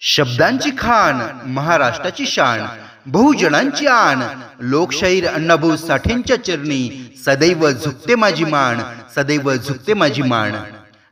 शब्दांची खाण, महाराष्ट्राची शान, बहुजनांची आण, लोकशाहीर अण्णाभाऊ साठेंच्या चरणी सदैव झुकते माझी मान, सदैव झुकते माझी मान।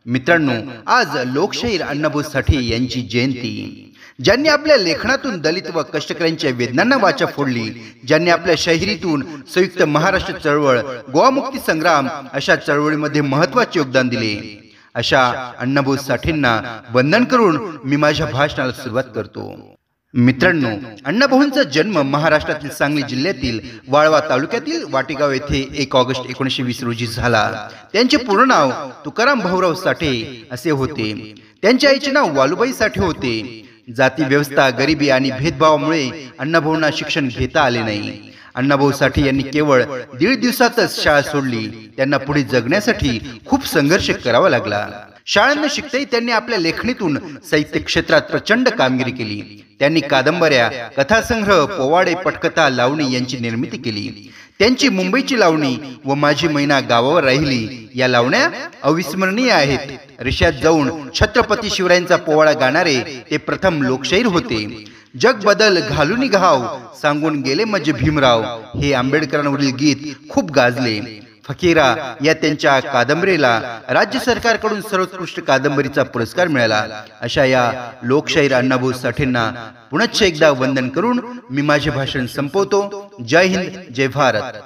मित्रांनो, आज लोकशाहीर अण्णाभाऊ साठे यांची जयंती। ज्यांनी आपल्या लेखनातून दलित व कष्टकऱ्यांच्या वेदनांना वाचा फोडली, ज्यांनी आपल्या शाहिरीतून संयुक्त महाराष्ट्र चळवळ, गोवा मुक्ती संग्राम अशा चळवळीमध्ये महत्त्वाचे योगदान दिले, अशा अण्णाभाऊ साठेंना वंदन करून मी माझ्या भाषणाला सुरुवात करतो। मित्रांनो, अण्णाभाऊंचा जन्म महाराष्ट्रातील सांगली जिल्ह्यातील वाळवा तालुक्यातील वाटेगाव येथे 1 ऑगस्ट 1920 रोजी झाला। त्यांचे पूर्ण नाव तुकाराम भाऊराव साठे असे होते। त्यांच्या आईचे नाव वालुबाई साठे होते। जाती व्यवस्था, गरिबी आणि भेदभावामुळे अण्णाभाऊंना शिक्षण घेता आले नाही। अण्णाभाऊ साठे यांनी केवळ 1.5 दिवसातच शाळा सोडली। त्यांना पुढे जगण्यासाठी खूप संघर्ष करावा लागला। शाळा न शिकताही त्यांनी आपल्या लेखणीतून साहित्य क्षेत्रात प्रचंड कामगिरी केली। त्यांनी कादंबऱ्या, कथासंग्रह, पोवाडे, पटकथा, लावणी यांची निर्मिती केली। त्यांची मुंबईची लावणी व माझी मैना गावावर राहिली या लावण्या अविस्मरणीय आहेत। रिशात जाऊन छत्रपती शिवरायांचा पोवाडा गाणारे ते प्रथम लोकशाहीर होते। जग बदल घालून घाव सांगून गेले म्हणजे भीमराव हे आंबेडकरांवरील गीत खूप गाजले। फकीरा या त्यांच्या कादंबरीला राज्य सरकारकडून सर्वोत्कृष्ट कादंबरीचा पुरस्कार मिळाला। अशा या लोकशाहीर अण्णाभाऊ साठेंना पुनश्च एकदा वंदन करून मी माझे भाषण संपवतो। जय हिंद, जय भारत।